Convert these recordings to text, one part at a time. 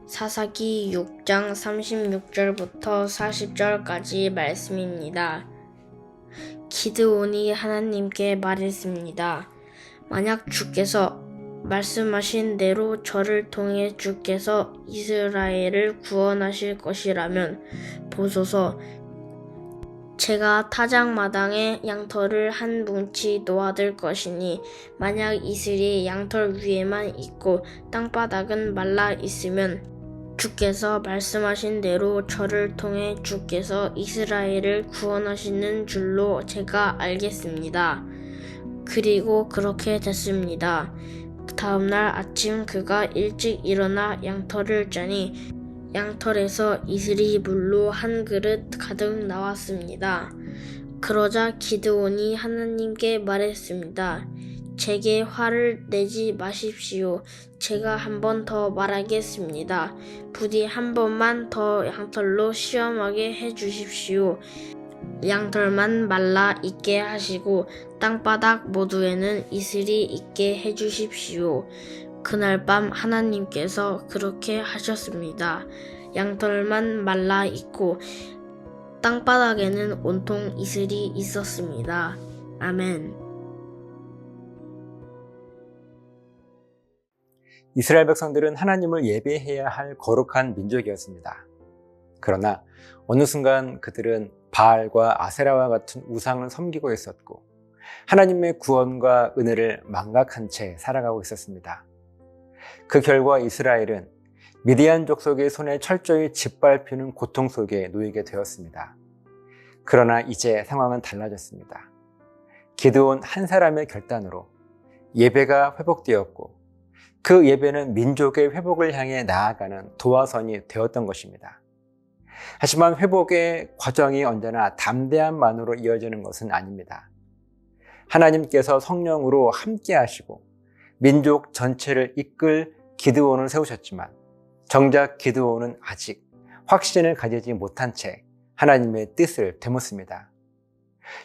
사사기 6장 36절부터 40절까지 말씀입니다. 기드온이 하나님께 말했습니다. 만약 주께서 말씀하신 대로 저를 통해 주께서 이스라엘을 구원하실 것이라면 보소서. 제가 타작마당에 양털을 한 뭉치 놓아둘 것이니 만약 이슬이 양털 위에만 있고 땅바닥은 말라 있으면 주께서 말씀하신 대로 저를 통해 주께서 이스라엘을 구원하시는 줄로 제가 알겠습니다. 그리고 그렇게 됐습니다. 다음날 아침 그가 일찍 일어나 양털을 짜니 양털에서 이슬이 물로 한 그릇 가득 나왔습니다. 그러자 기드온이 하나님께 말했습니다. 제게 화를 내지 마십시오. 제가 한 번 더 말하겠습니다. 부디 한 번만 더 양털로 시험하게 해주십시오. 양털만 말라 있게 하시고 땅바닥 모두에는 이슬이 있게 해주십시오. 그날 밤 하나님께서 그렇게 하셨습니다. 양털만 말라 있고 땅바닥에는 온통 이슬이 있었습니다. 아멘. 이스라엘 백성들은 하나님을 예배해야 할 거룩한 민족이었습니다. 그러나 어느 순간 그들은 바알과 아세라와 같은 우상을 섬기고 있었고 하나님의 구원과 은혜를 망각한 채 살아가고 있었습니다. 그 결과 이스라엘은 미디안 족속의 손에 철저히 짓밟히는 고통 속에 놓이게 되었습니다. 그러나 이제 상황은 달라졌습니다. 기드온 한 사람의 결단으로 예배가 회복되었고 그 예배는 민족의 회복을 향해 나아가는 도화선이 되었던 것입니다. 하지만 회복의 과정이 언제나 담대함만으로 이어지는 것은 아닙니다. 하나님께서 성령으로 함께 하시고 민족 전체를 이끌 기드온을 세우셨지만 정작 기드온은 아직 확신을 가지지 못한 채 하나님의 뜻을 되묻습니다.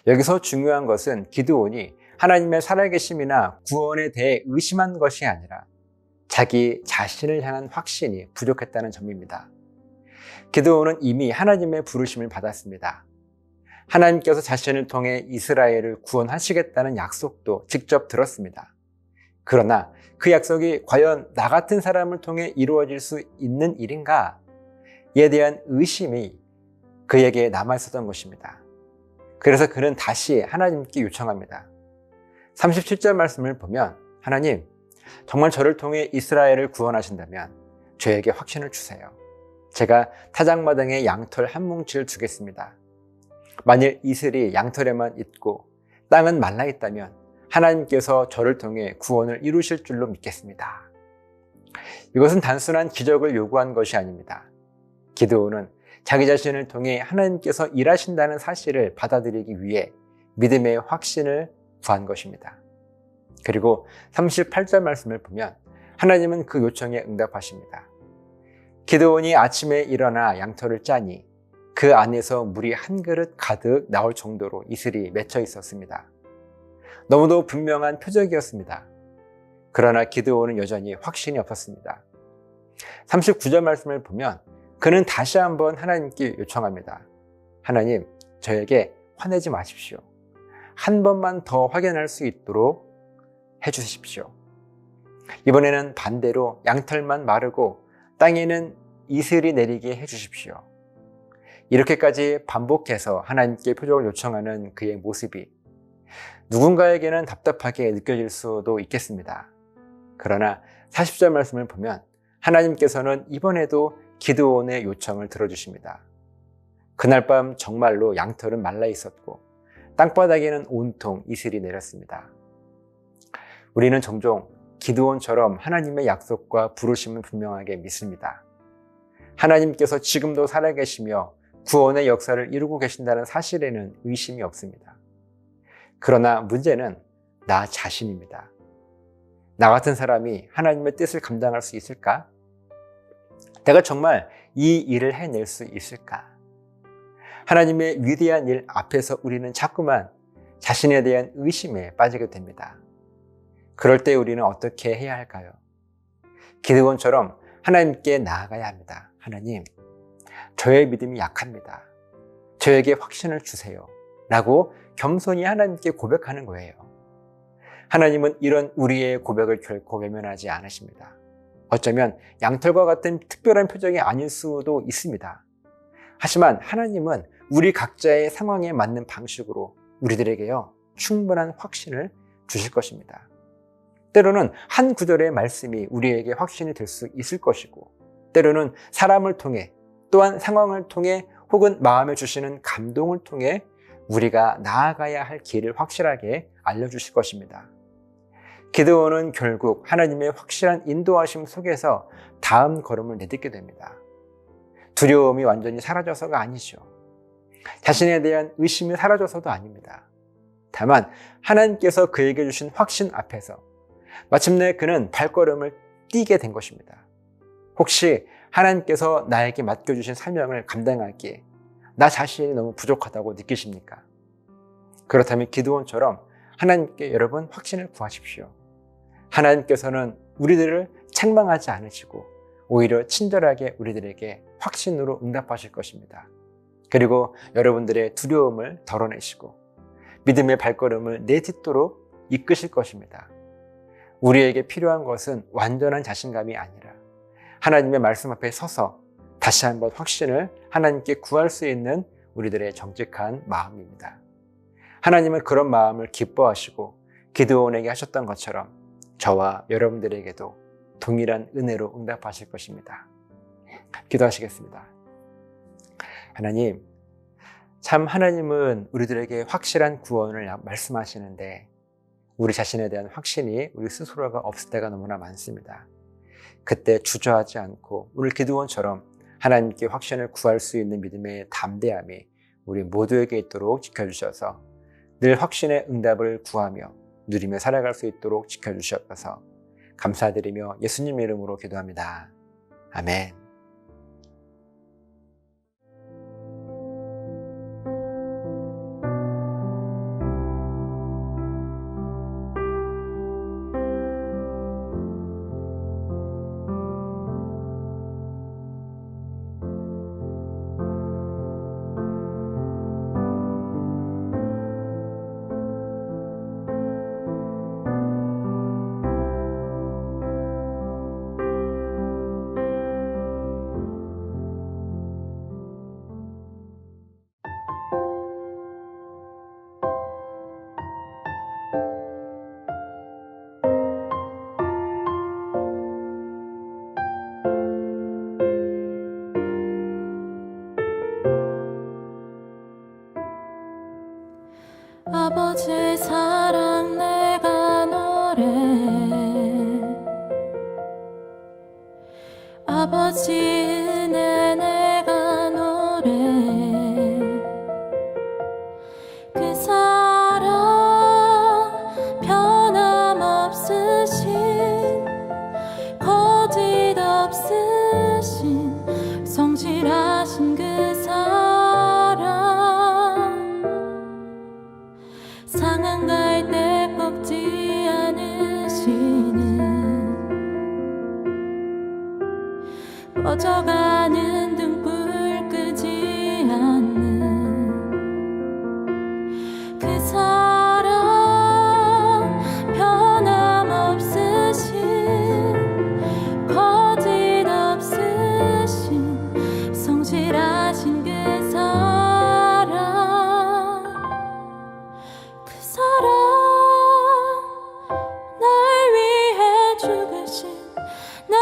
여기서 중요한 것은 기드온이 하나님의 살아계심이나 구원에 대해 의심한 것이 아니라 자기 자신을 향한 확신이 부족했다는 점입니다. 기드온은 이미 하나님의 부르심을 받았습니다. 하나님께서 자신을 통해 이스라엘을 구원하시겠다는 약속도 직접 들었습니다. 그러나 그 약속이 과연 나 같은 사람을 통해 이루어질 수 있는 일인가? 에 대한 의심이 그에게 남아있었던 것입니다. 그래서 그는 다시 하나님께 요청합니다. 37절 말씀을 보면 하나님, 정말 저를 통해 이스라엘을 구원하신다면 저에게 확신을 주세요. 제가 타작마당에 양털 한 뭉치를 주겠습니다. 만일 이슬이 양털에만 있고 땅은 말라 있다면 하나님께서 저를 통해 구원을 이루실 줄로 믿겠습니다. 이것은 단순한 기적을 요구한 것이 아닙니다. 기드온은 자기 자신을 통해 하나님께서 일하신다는 사실을 받아들이기 위해 믿음의 확신을 구한 것입니다. 그리고 38절 말씀을 보면 하나님은 그 요청에 응답하십니다. 기드온이 아침에 일어나 양털을 짜니 그 안에서 물이 한 그릇 가득 나올 정도로 이슬이 맺혀 있었습니다. 너무도 분명한 표적이었습니다. 그러나 기드온은 여전히 확신이 없었습니다. 39절 말씀을 보면 그는 다시 한번 하나님께 요청합니다. 하나님, 저에게 화내지 마십시오. 한 번만 더 확인할 수 있도록 해주십시오. 이번에는 반대로 양털만 마르고 땅에는 이슬이 내리게 해주십시오. 이렇게까지 반복해서 하나님께 표적을 요청하는 그의 모습이 누군가에게는 답답하게 느껴질 수도 있겠습니다. 그러나 40절 말씀을 보면 하나님께서는 이번에도 기드온의 요청을 들어주십니다. 그날 밤 정말로 양털은 말라 있었고 땅바닥에는 온통 이슬이 내렸습니다. 우리는 종종 기드온처럼 하나님의 약속과 부르심을 분명하게 믿습니다. 하나님께서 지금도 살아계시며 구원의 역사를 이루고 계신다는 사실에는 의심이 없습니다. 그러나 문제는 나 자신입니다. 나 같은 사람이 하나님의 뜻을 감당할 수 있을까? 내가 정말 이 일을 해낼 수 있을까? 하나님의 위대한 일 앞에서 우리는 자꾸만 자신에 대한 의심에 빠지게 됩니다. 그럴 때 우리는 어떻게 해야 할까요? 기드온처럼 하나님께 나아가야 합니다. 하나님, 저의 믿음이 약합니다. 저에게 확신을 주세요. 라고 겸손히 하나님께 고백하는 거예요. 하나님은 이런 우리의 고백을 결코 외면하지 않으십니다. 어쩌면 양털과 같은 특별한 표정이 아닐 수도 있습니다. 하지만 하나님은 우리 각자의 상황에 맞는 방식으로 우리들에게요, 충분한 확신을 주실 것입니다. 때로는 한 구절의 말씀이 우리에게 확신이 될 수 있을 것이고, 때로는 사람을 통해, 또한 상황을 통해, 혹은 마음에 주시는 감동을 통해 우리가 나아가야 할 길을 확실하게 알려주실 것입니다. 기드온은 결국 하나님의 확실한 인도하심 속에서 다음 걸음을 내딛게 됩니다. 두려움이 완전히 사라져서가 아니죠. 자신에 대한 의심이 사라져서도 아닙니다. 다만 하나님께서 그에게 주신 확신 앞에서 마침내 그는 발걸음을 띄게 된 것입니다. 혹시 하나님께서 나에게 맡겨주신 사명을 감당하기에 나 자신이 너무 부족하다고 느끼십니까? 그렇다면 기드온처럼 하나님께 여러분 확신을 구하십시오. 하나님께서는 우리들을 책망하지 않으시고 오히려 친절하게 우리들에게 확신으로 응답하실 것입니다. 그리고 여러분들의 두려움을 덜어내시고 믿음의 발걸음을 내딛도록 이끄실 것입니다. 우리에게 필요한 것은 완전한 자신감이 아니라 하나님의 말씀 앞에 서서 다시 한번 확신을 하나님께 구할 수 있는 우리들의 정직한 마음입니다. 하나님은 그런 마음을 기뻐하시고 기드온에게 하셨던 것처럼 저와 여러분들에게도 동일한 은혜로 응답하실 것입니다. 기도하시겠습니다. 하나님, 참 하나님은 우리들에게 확실한 구원을 말씀하시는데 우리 자신에 대한 확신이 우리 스스로가 없을 때가 너무나 많습니다. 그때 주저하지 않고 오늘 기드온처럼 하나님께 확신을 구할 수 있는 믿음의 담대함이 우리 모두에게 있도록 지켜주셔서 늘 확신의 응답을 구하며 누리며 살아갈 수 있도록 지켜주셔서 감사드리며 예수님 이름으로 기도합니다. 아멘. 아버지 사랑 내가 노래 아버지 은혜 내가 노래 그 사랑 변함없으신 거짓없으신 성실하신 그 사랑 상한 갈 때 꺾지 않으시는 꺼져가는 등불 끄지 않는 그 사랑 변함없으신 거짓없으신 성실하신 그 사랑 날 위해 죽으신 날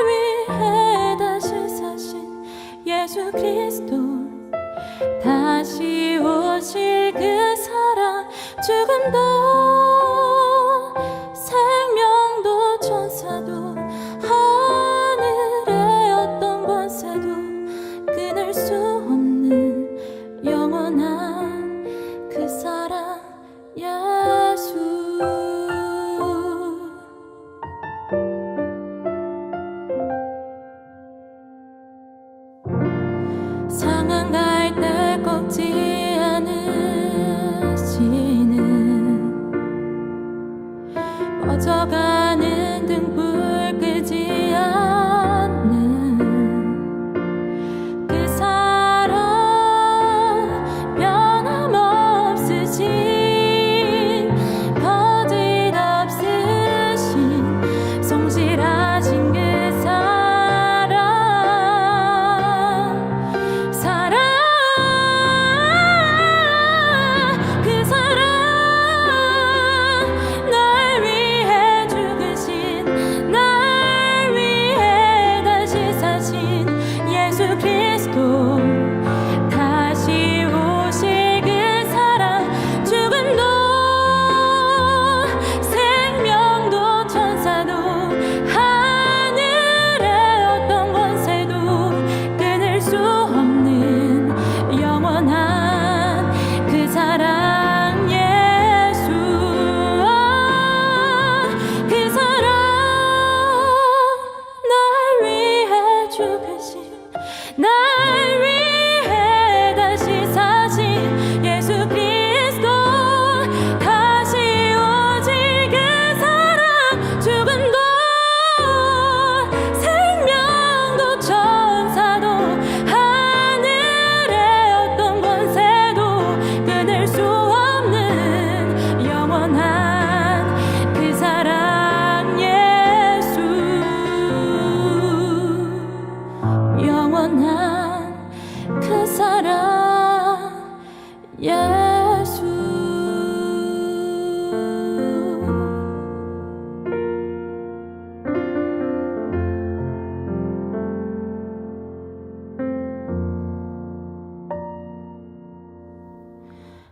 위해 다시 사신 예수 그리스도 다시 오실 그 사랑 죽음도 생명도 천사도 하늘의 어떤 권세도 끊을 수 없는 영원한 그 사랑 예수 상한 갈 때 꺾지 않으시는 날 위해 다시 사신 예수 그리스도 다시 오직 그 사랑 죽음도 생명도 천사도 하늘의 어떤 권세도 끊을 수 없는 영원한 그 사랑 예수 영원한 그 사랑 예수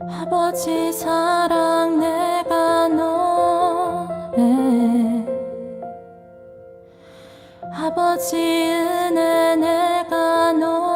아버지 사랑 내가 너의 아버지 은혜 내가 너의